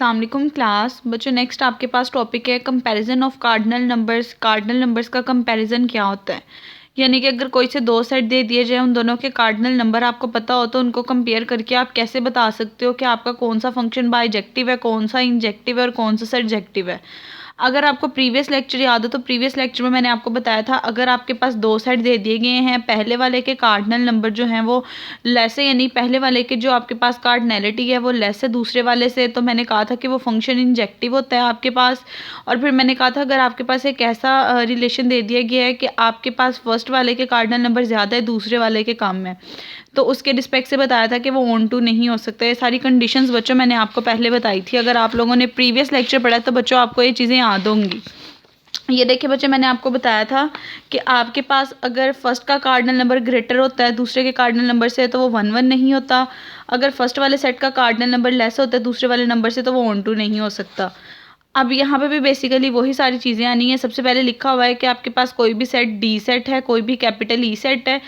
अस्सलाम वालेकुम क्लास। बच्चों नेक्स्ट आपके पास टॉपिक है comparison of cardinal numbers. Cardinal numbers का कंपैरिजन क्या होता है, यानी कि अगर कोई से दो सेट दे दिए जाए, उन दोनों के कार्डिनल नंबर आपको पता हो तो उनको कंपेयर करके आप कैसे बता सकते हो कि आपका कौन सा फंक्शन बाइजेक्टिव है, कौन सा इंजेक्टिव है और कौन सा सर्जेक्टिव है। अगर आपको प्रीवियस लेक्चर याद हो तो प्रीवियस लेक्चर में मैंने आपको बताया था, अगर आपके पास दो सेट दे दिए गए हैं, पहले वाले के कार्डिनल नंबर जो हैं वो लेस है, यानी पहले वाले के जो आपके पास कार्डिनैलिटी है वो लेस है दूसरे वाले से, तो मैंने कहा था कि वो फंक्शन इंजेक्टिव होता है आपके पास। और फिर मैंने कहा था अगर आपके पास एक ऐसा रिलेशन दे दिया गया है कि आपके पास फर्स्ट वाले के कार्डिनल नंबर ज़्यादा है दूसरे वाले के कम है, तो उसके रिस्पेक्ट से बताया था कि वो ऑन टू नहीं हो सकता। ये सारी कंडीशंस बच्चों मैंने आपको पहले बताई थी। अगर आप लोगों ने प्रीवियस लेक्चर पढ़ा तो बच्चों आपको ये चीज़ें याद होंगी। ये देखिए बच्चे, मैंने आपको बताया था कि आपके पास अगर फर्स्ट का कार्डिनल नंबर ग्रेटर होता है दूसरे के कार्डिनल नंबर से तो वो 1 1 नहीं होता। अगर फर्स्ट वाले सेट का कार्डिनल नंबर लेस होता है दूसरे वाले नंबर से तो वो ऑन टू नहीं हो सकता। अब यहाँ पे भी बेसिकली वही सारी चीज़ें आनी है। सबसे पहले लिखा हुआ है कि आपके पास कोई भी सेट डी सेट है, कोई भी कैपिटल ई सेट है,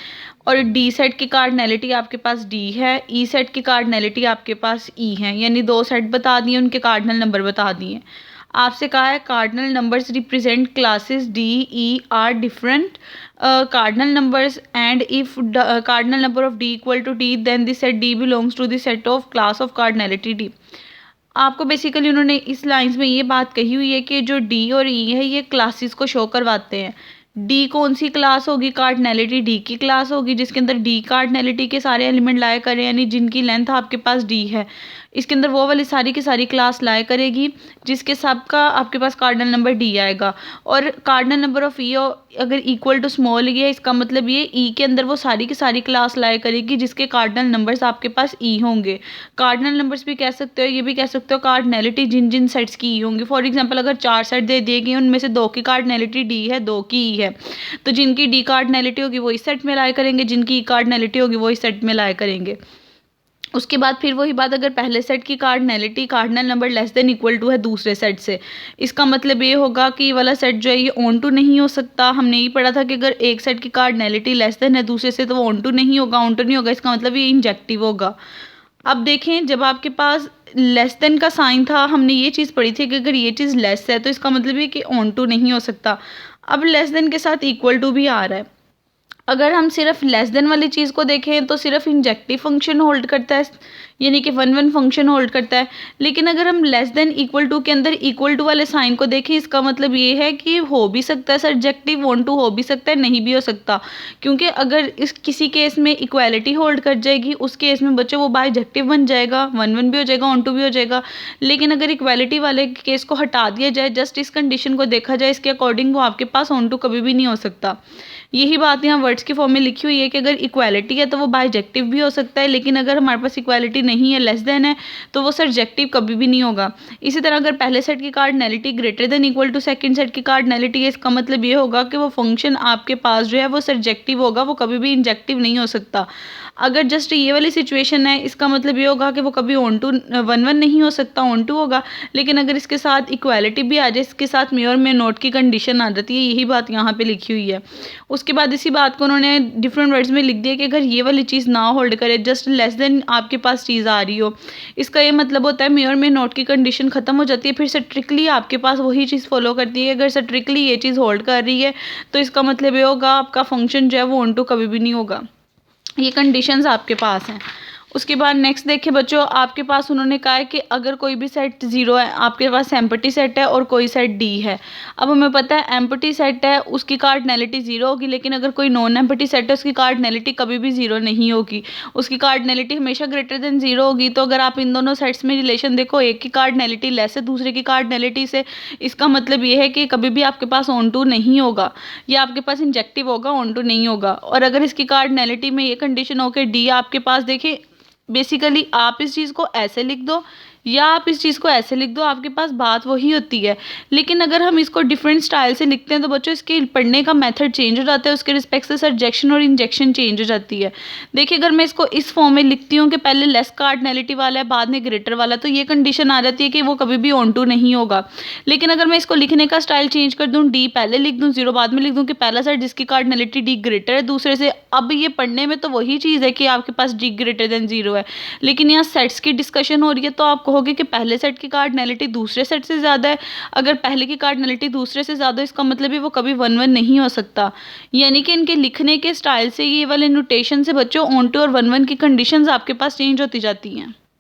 और डी सेट की कार्डिनैलिटी आपके पास डी है, ई सेट की कार्डिनैलिटी आपके पास ई है, यानी दो सेट बता दिए, उनके कार्डिनल नंबर बता दिए। आपसे कहा है cardinal numbers represent classes D E are different cardinal numbers and if cardinal number of D equal to D then the set D belongs to the set of class of cardinality D. आपको basically उन्होंने इस lines में ये बात कही हुई है कि जो डी और ई है ये क्लासेस को शो करवाते हैं। डी कौन सी क्लास होगी, कार्डिनैलिटी डी की क्लास होगी जिसके अंदर डी कार्डिनैलिटी के सारे एलिमेंट लाया करें, यानी जिनकी लेंथ आपके पास डी है, इसके अंदर वो वाली सारी की सारी क्लास लाया करेगी जिसके सबका आपके पास कार्डिनल नंबर डी आएगा। और कार्डिनल नंबर ऑफ ई अगर इक्वल टू स्मॉल ई है, इसका मतलब ये ई के अंदर वो सारी की सारी क्लास लाया करेगी जिसके कार्डिनल नंबर्स आपके पास ई होंगे। कार्डिनल नंबर्स भी कह सकते हो, ये भी कह सकते हो कार्डिनैलिटी जिन जिन सेट्स की ई होंगी। फॉर एग्जांपल अगर 4 सेट दे दिए गए, उनमें से 2 की कार्डिनैलिटी डी है, 2 की ई है, तो जिनकी डी कार्डिनैलिटी होगी वो इस सेट में लाया करेंगे, जिनकी ई कार्डिनैलिटी होगी वो इस सेट में लाया करेंगे। उसके बाद फिर वही बात, अगर पहले सेट की cardinality cardinal number less than equal to है दूसरे सेट से, इसका मतलब ये होगा कि ये वाला सेट जो है ये ऑन टू नहीं हो सकता। हमने ये पढ़ा था कि अगर एक सेट की कार्डिनैलिटी लेस देन है दूसरे से तो वो ऑन टू नहीं होगा, ऑन टू नहीं होगा इसका मतलब ये इंजेक्टिव होगा। अब देखें, जब आपके पास लेस देन का साइन था हमने ये चीज़ पढ़ी थी कि अगर ये चीज़ लेस है तो इसका मतलब ये कि ऑन टू नहीं हो सकता। अब लेस देन के साथ इक्वल टू भी आ रहा है। अगर हम सिर्फ लेस देन वाली चीज़ को देखें तो सिर्फ इंजेक्टिव फंक्शन होल्ड करता है, यानी कि 1 1 फंक्शन होल्ड करता है। लेकिन अगर हम लेस देन इक्वल टू के अंदर इक्वल टू वाले साइन को देखें, इसका मतलब ये है कि हो भी सकता है सर्जेक्टिव, ऑन टू हो भी सकता है, नहीं भी हो सकता। क्योंकि अगर इस किसी केस में इक्वालिटी होल्ड कर जाएगी, उस केस में बच्चों वो बाइजेक्टिव बन जाएगा, 1 1 भी हो जाएगा, ऑन टू भी हो जाएगा। लेकिन अगर इक्वालिटी वाले केस को हटा दिया जाए, जस्ट इस कंडीशन को देखा जाए, इसके अकॉर्डिंग वो आपके पास ऑन टू कभी भी नहीं हो सकता। यही बात यहाँ वर्ड्स की फॉर्म में लिखी हुई है कि अगर इक्वालिटी है तो वो बाइजेक्टिव भी हो सकता है, लेकिन अगर हमारे पास इक्वालिटी नहीं है, लेस देन है, तो वो सर्जेक्टिव कभी भी नहीं होगा। इसी तरह अगर पहले सेट की cardinality greater than equal to second set की कार्डिनैलिटी है, इसका मतलब ये होगा कि वो फंक्शन आपके पास जो है वो सर्जेक्टिव होगा, वो कभी भी इंजेक्टिव नहीं हो सकता। अगर जस्ट ये वाली सिचुएशन है, इसका मतलब ये होगा कि वो कभी ऑन टू 1 1 नहीं हो सकता, ऑन टू होगा। लेकिन अगर इसके साथ इक्वालिटी भी आ जाए, इसके साथ मे और मे नोट की कंडीशन आ जाती है, यही बात यहाँ पे लिखी हुई है। उसके बाद इसी बात को उन्होंने डिफरेंट वर्ड्स में लिख दिया कि अगर ये वाली चीज़ ना होल्ड करे, जस्ट लेस देन आपके पास चीज़ आ रही हो, इसका ये मतलब होता है मे और मे नोट की कंडीशन खत्म हो जाती है, फिर स्ट्रिक्टली आपके पास वही चीज़ फॉलो करती है। अगर स्ट्रिक्टली ये चीज़ होल्ड कर रही है तो इसका मतलब ये होगा आपका फंक्शन जो है वो ऑन टू कभी भी नहीं होगा। ये कंडीशंस आपके पास हैं। उसके बाद नेक्स्ट देखिए बच्चों, आपके पास उन्होंने कहा है कि अगर कोई भी सेट 0 है, आपके पास एम्प्टी सेट है और कोई सेट डी है। अब हमें पता है एम्प्टी सेट है उसकी कार्डिनैलिटी 0 होगी, लेकिन अगर कोई नॉन एम्प्टी सेट है उसकी कार्डिनैलिटी कभी भी 0 नहीं होगी, उसकी कार्डिनैलिटी हमेशा ग्रेटर देन 0 होगी। तो अगर आप इन दोनों सेट्स में रिलेशन देखो, एक की कार्डिनैलिटी लेस है दूसरे की कार्डिनैलिटी से, इसका मतलब ये है कि कभी भी आपके पास ऑन टू नहीं होगा, या आपके पास इंजेक्टिव होगा, ऑन टू नहीं होगा। और अगर इसकी कार्डिनैलिटी में ये कंडीशन हो कि डी आपके पास, देखिए बेसिकली आप इस चीज़ को ऐसे लिख दो या आप इस चीज़ को ऐसे लिख दो, आपके पास बात वही होती है। लेकिन अगर हम इसको डिफरेंट स्टाइल से लिखते हैं तो बच्चों इसके पढ़ने का मेथड चेंज हो जाता है, उसके रिस्पेक्ट से सर्जेक्शन और इंजेक्शन चेंज हो जाती है। देखिए अगर मैं इसको इस फॉर्म में लिखती हूँ कि पहले लेस कार्डिनैलिटी वाला है बाद में ग्रेटर वाला, तो ये कंडीशन आ जाती है कि वो कभी भी ऑन टू नहीं होगा। लेकिन अगर मैं इसको लिखने का स्टाइल चेंज कर दूँ, डी पहले लिख दूँ 0 बाद में लिख दूँ कि पहला सेट जिसकी कार्डिनैलिटी डी ग्रेटर है दूसरे से, अब ये पढ़ने में तो वही चीज़ है कि आपके पास डी ग्रेटर देन 0 है, लेकिन यहाँ सेट्स की डिस्कशन हो रही है तो आपको कहोगे कि पहले सेट की कार्डिनलिटी दूसरे सेट से ज़्यादा है, अगर पहले की कार्डिनलिटी दूसरे से ज़्यादा है इसका मतलब है वो कभी 1-1 नहीं हो सकता। यानी कि इनके लिखने के स्टाइल से, ये वाले नोटेशन से बच्चों ऑन टू और 1-1 की कंडीशंस आपके पास चेंज होती जाती हैं।